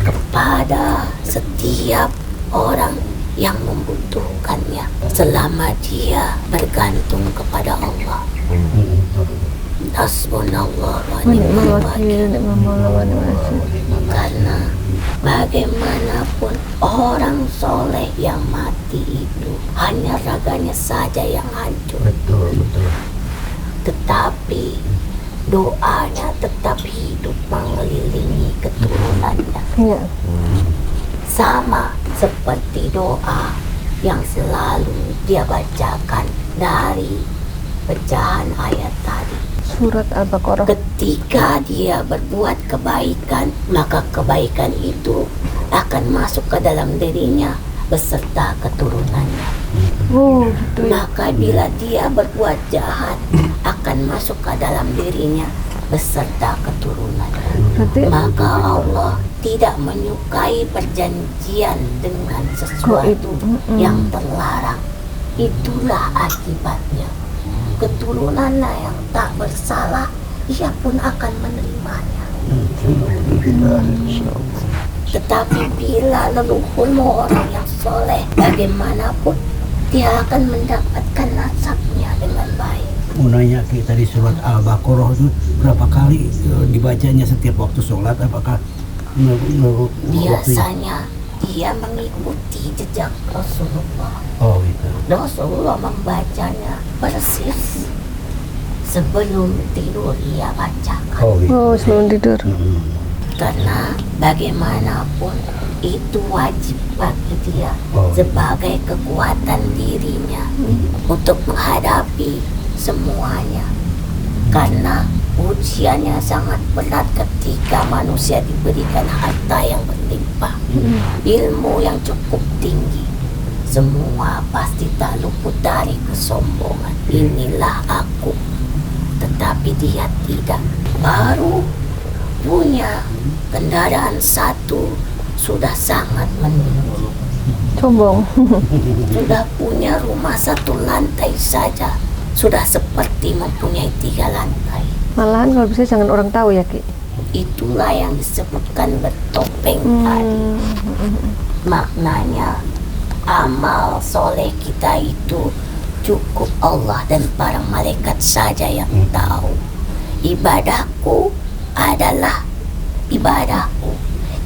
kepada setiap orang yang membutuhkannya selama dia bergantung kepada Allah. Hasbunallah wa ni'mal wakil. Karena bagaimanapun orang soleh yang mati itu hanya raganya saja yang hancur. Tetapi doanya tetap hidup mengelilingi keturunannya. Sama seperti doa yang selalu dia bacakan dari pecahan ayat tadi. Surat Al-Baqarah. Ketika dia berbuat kebaikan, maka kebaikan itu akan masuk ke dalam dirinya beserta keturunannya. Maka bila dia berbuat jahat, akan masuk ke dalam dirinya beserta keturunannya. Maka Allah tidak menyukai perjanjian dengan sesuatu yang terlarang. Itulah akibatnya. Keturunannya yang tak bersalah, ia pun akan menerimanya. Tetapi bila leluhurmu orang yang soleh, bagaimanapun dia akan mendapatkan nasabnya dengan baik. Mau nanya kita di surat Al-Baqarah itu berapa kali dibacanya setiap waktu sholat? Apakah biasanya dia mengikuti jejak Rasulullah. Oh gitu. Rasulullah membacanya persis sebelum tidur ia bacakan. Oh gitu. Sebelum tidur. Karena bagaimanapun itu wajib bagi dia sebagai kekuatan dirinya untuk menghadapi semuanya. Karena ujiannya sangat berat ketika manusia diberikan harta yang berlimpah, ilmu yang cukup tinggi. Semua pasti tak luput dari kesombongan. Inilah aku. Tetapi dia tidak. Baru punya kendaraan satu sudah sangat meninggi. Sombong. Sudah punya rumah satu lantai saja sudah seperti mempunyai 3 lantai. Malahan kalau bisa jangan orang tahu ya, Ki. Itulah yang disebutkan bertopeng tadi. Maknanya amal soleh kita itu cukup Allah dan para malaikat saja yang tahu. Ibadahku adalah ibadahku,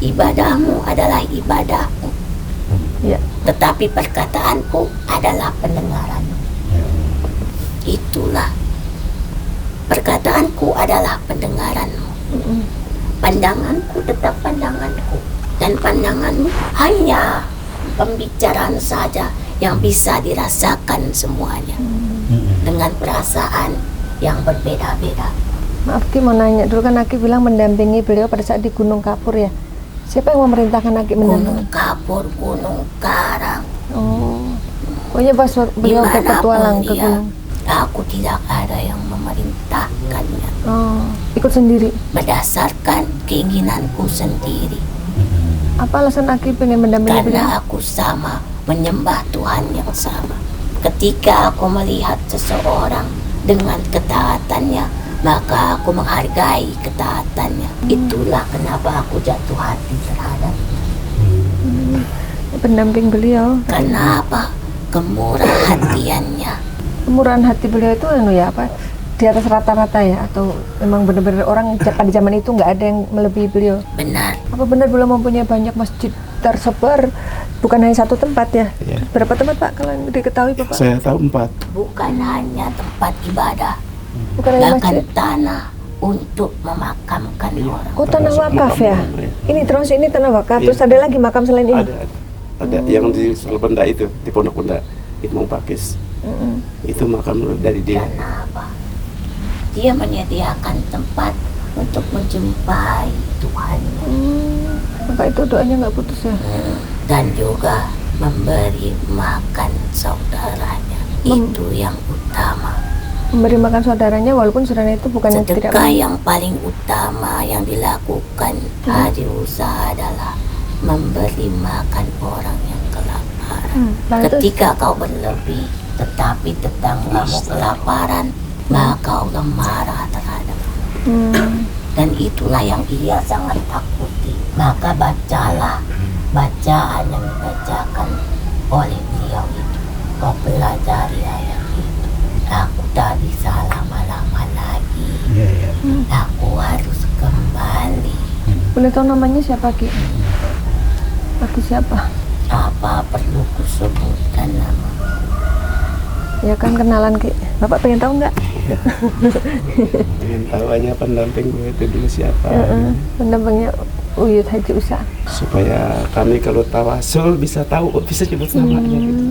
ibadahmu adalah ibadahku. Tetapi perkataanku adalah pendengaranmu. Itulah, perkataanku adalah pendengaranmu, pandanganku tetap pandanganku, dan pandanganmu hanya pembicaraan saja yang bisa dirasakan semuanya dengan perasaan yang berbeda-beda. Maaf Ki, mau nanya dulu, kan Aki bilang mendampingi beliau pada saat di Gunung Kapur ya. Siapa yang memerintahkan Aki mendampingi? Gunung Kapur, Gunung Karang. Pokoknya pas beliau berpetualang ke gunung. Aku tidak ada yang memerintahkannya. Ikut sendiri? Berdasarkan keinginanku sendiri. Apa alasan Aki pengen mendampingi beliau? Karena aku sama, menyembah Tuhan yang sama. Ketika aku melihat seseorang dengan ketaatannya, maka aku menghargai ketaatannya. Itulah kenapa aku jatuh hati terhadapnya. Pendamping beliau. Karena apa? Kemurah hatiannya. Kemurahan hati beliau itu apa? Di atas rata-rata ya? Atau memang benar-benar orang pada zaman itu nggak ada yang melebihi beliau? Benar. Apa benar beliau mempunyai banyak masjid tersebar? Bukan hanya satu tempat ya? Berapa tempat Pak kalau yang diketahui Bapak? Saya tahu 4. Bukan hanya tempat ibadah, bukan hanya bahkan masjid, tanah untuk memakamkan orang. Oh, tanah wakaf ya? Ini terus ini tanah wakaf. Terus ada lagi makam selain ini? Ada yang di Benda itu, di Pondok Benda, Imam Pakis. Itu makam dari dia. Karena apa? Dia menyediakan tempat untuk menjumpai Tuhannya. Maka itu doanya nggak putus ya? Dan juga memberi makan saudaranya. Itu yang utama. memberi makan saudaranya walaupun saudaranya itu bukan yang tidak sedekah yang paling utama yang dilakukan Haji Usa adalah memberi makan orang yang kelaparan. Ketika kau berlebih tetapi tetanggamu kelaparan, maka Allah marah terhadapmu. Dan itulah yang ia sangat takuti. Maka bacalah bacaan yang dibacakan oleh beliau itu. Kau pelajari ayat itu. Aku tak bisa lama-lama lagi. Aku harus kembali. Boleh tahu namanya siapa, Ki? Aki siapa? Apa perlu kusebutkan nama? Ya kan kenalan, Ki. Bapak pengen tahu nggak? Pengen tahu aja pendamping gue itu dulu siapa. Pendampingnya Uyut Haji Usa. Supaya kami kalau tawasul bisa tahu, bisa nyebut namanya gitu.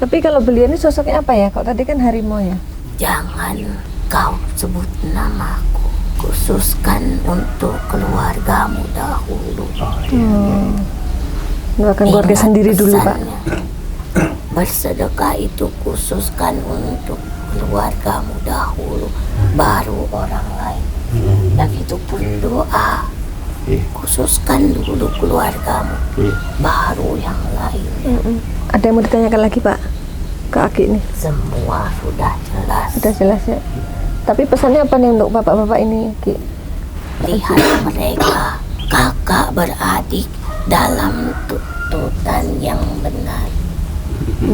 Tapi kalau beliau ini sosoknya apa ya? Kok tadi kan harimau ya? Jangan kau sebut namaku. Khususkan untuk keluargamu dahulu. Doakan keluarga sendiri dulu, Pak. Bersedekah itu khususkan untuk keluargamu dahulu, baru orang lain. Begitupun doa, khususkan dulu keluargamu, baru yang lain. Ada yang mau ditanyakan lagi, Pak? Ke Aki ini? Semua sudah jelas. Sudah jelas ya. Tapi pesannya apa nih untuk bapak-bapak ini, Ki? Lihat mereka, kakak beradik dalam tuntutan yang benar,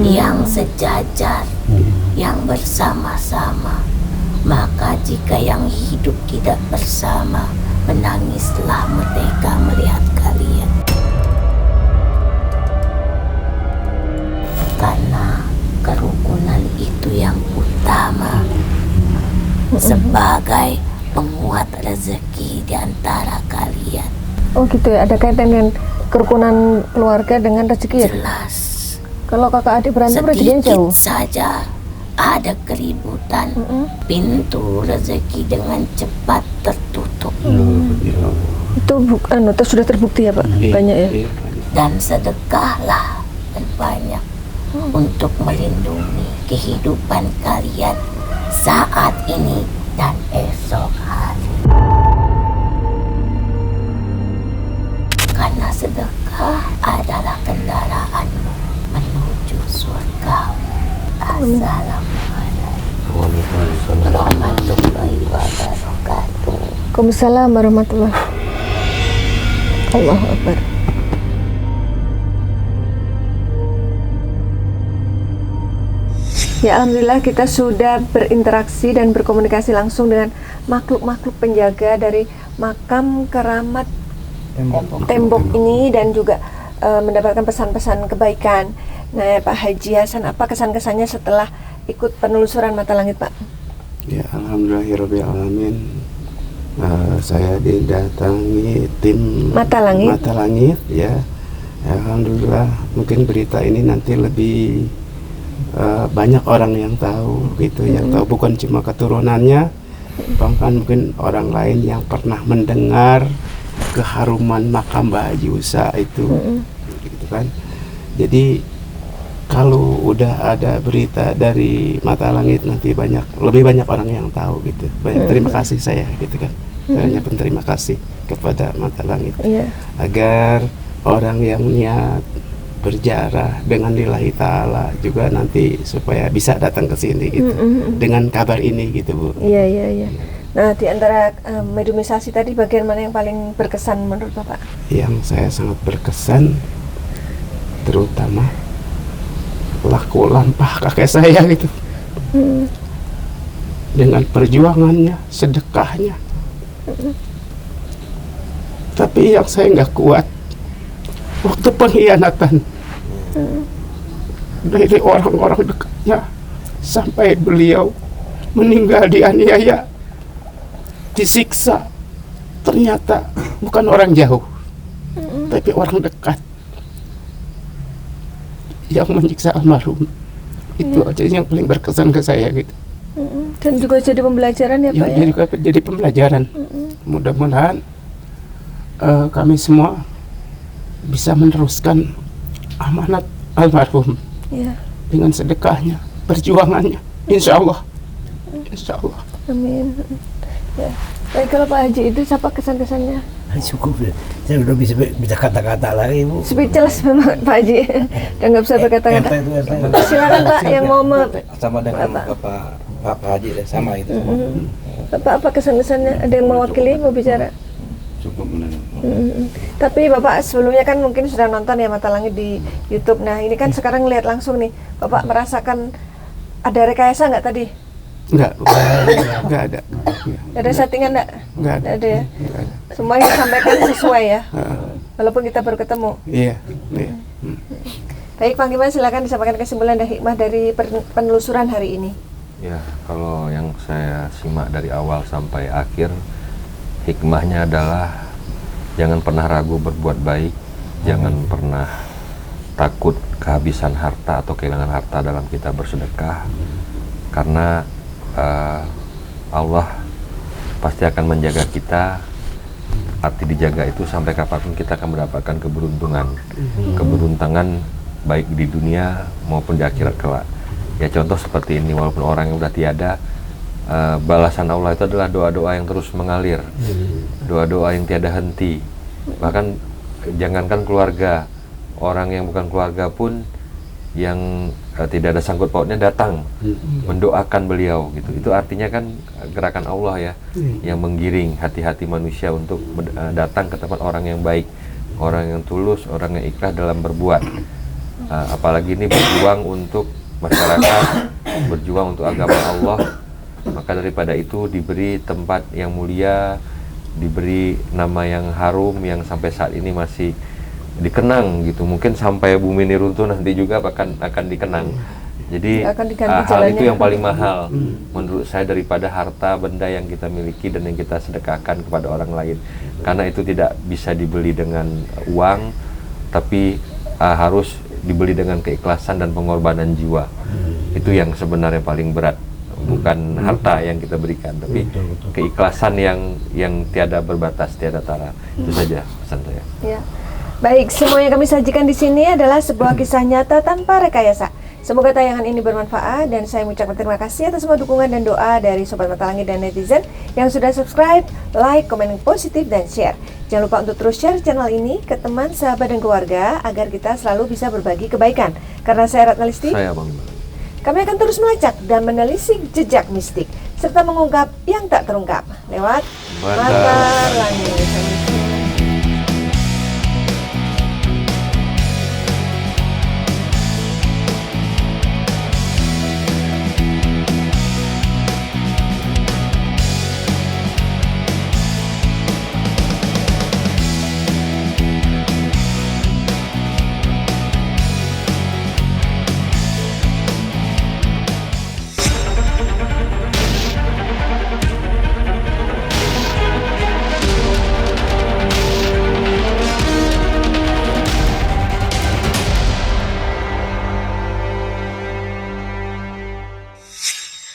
yang sejajar, yang bersama-sama. Maka jika yang hidup tidak bersama, menangislah mereka melihat kalian. Karena kerukunan itu yang utama sebagai penguat rezeki di antara kalian. Oh gitu ya, ada kaitan dengan kerukunan keluarga dengan rezeki ya? Jelas. Kalau kakak adik berantem rezekinya jauh? Sedikit saja ada keributan, pintu rezeki dengan cepat tertutup. Itu sudah terbukti ya, Pak? Banyak ya? Dan sedekahlah banyak untuk melindungi kehidupan kalian saat ini dan esok hari. Karena sedekah adalah kendaraanmu menuju surga. Assalamualaikum warahmatullahi wabarakatuh. Waalaikumsalam warahmatullahi wabarakatuh. Allahu Akbar. Ya, alhamdulillah kita sudah berinteraksi dan berkomunikasi langsung dengan makhluk-makhluk penjaga dari makam keramat tembok ini dan juga mendapatkan pesan-pesan kebaikan. Nah, Pak Haji Hasan, apa kesan-kesannya setelah ikut penelusuran Mata Langit, Pak? Ya, alhamdulillahirobbilalamin. Saya didatangi tim Mata Langit ya. Alhamdulillah, mungkin berita ini nanti lebih banyak orang yang tahu gitu, yang tahu bukan cuma keturunannya, bahkan mungkin orang lain yang pernah mendengar keharuman makam Mbah Haji Usa itu, gitu kan. Jadi kalau udah ada berita dari Mata Langit nanti lebih banyak orang yang tahu gitu. Banyak terima kasih saya gitu kan. Saya hanya berterima kasih kepada Mata Langit agar orang yang niat berjarah dengan lillahi ta'ala juga nanti supaya bisa datang ke sini gitu dengan kabar ini gitu, Bu. Iya. Nah, di antara mediumisasi tadi bagian mana yang paling berkesan menurut Bapak? Yang saya sangat berkesan terutama laku lampah kakek saya gitu. Dengan perjuangannya, sedekahnya. Tapi yang saya nggak kuat waktu pengkhianatan dari orang-orang dekatnya sampai beliau meninggal dianiaya, disiksa. Ternyata bukan orang jauh, tapi orang dekat yang menyiksa almarhum. Itu aja yang paling berkesan ke saya gitu. Dan juga jadi pembelajaran ya, Pak ya? Jadi pembelajaran. Mudah-mudahan kami semua bisa meneruskan amanat almarhum dengan sedekahnya, perjuangannya, insya Allah. insya Allah. Amin. Ya. Baik, kalau Pak Haji itu siapa kesan-kesannya? Cukup, saya udah bisa kata-kata lagi, Bu. Speechless memang Pak Haji. Dan nggak bisa berkata-kata. Silakan Pak yang mau Sama dengan Pak Haji deh, sama itu. Bapak apa kesan-kesannya? Ada yang mewakili mau bicara? Cukup Tapi Bapak sebelumnya kan mungkin sudah nonton ya Mata Langit di YouTube. Nah ini kan sekarang lihat langsung nih, Bapak merasakan ada rekayasa nggak tadi? Enggak ada. Nggak ada settingan nggak? Nggak ada ya? Semua yang disampaikan sesuai ya? Walaupun kita baru ketemu. Iya. Baik, Pak Giman silakan disampaikan kesimpulan dan hikmah dari penelusuran hari ini. Ya, kalau yang saya simak dari awal sampai akhir, hikmahnya adalah jangan pernah ragu berbuat baik, jangan pernah takut kehabisan harta atau kehilangan harta dalam kita bersedekah, karena Allah pasti akan menjaga kita. Arti dijaga itu sampai kapanpun kita akan mendapatkan keberuntungan baik di dunia maupun di akhirat kelak. Ya contoh seperti ini, walaupun orang yang udah tiada, balasan Allah itu adalah doa-doa yang terus mengalir, doa-doa yang tiada henti. Bahkan jangankan keluarga, orang yang bukan keluarga pun yang tidak ada sangkut pautnya datang mendoakan beliau gitu. Itu artinya kan gerakan Allah ya, yang menggiring hati-hati manusia untuk datang ke tempat orang yang baik, orang yang tulus, orang yang ikhlas dalam berbuat. Apalagi ini berjuang untuk masyarakat, berjuang untuk agama Allah. Maka daripada itu diberi tempat yang mulia, diberi nama yang harum yang sampai saat ini masih dikenang gitu. Mungkin sampai bumi ini runtuh nanti juga akan dikenang. Jadi hal itu yang paling mahal menurut saya daripada harta benda yang kita miliki dan yang kita sedekahkan kepada orang lain. Karena itu tidak bisa dibeli dengan uang, tapi harus dibeli dengan keikhlasan dan pengorbanan jiwa. Itu yang sebenarnya paling berat. Bukan harta yang kita berikan, tapi keikhlasan yang tiada berbatas, tiada tara. Itu saja pesan saya. Ya. Baik, semua yang kami sajikan di sini adalah sebuah kisah nyata tanpa rekayasa. Semoga tayangan ini bermanfaat dan saya mengucapkan terima kasih atas semua dukungan dan doa dari Sobat Mata Langit dan netizen yang sudah subscribe, like, komen positif, dan share. Jangan lupa untuk terus share channel ini ke teman, sahabat, dan keluarga agar kita selalu bisa berbagi kebaikan. Karena saya Ratna Listi, kami akan terus melacak dan menelisik jejak mistik serta mengungkap yang tak terungkap lewat Mata Langit.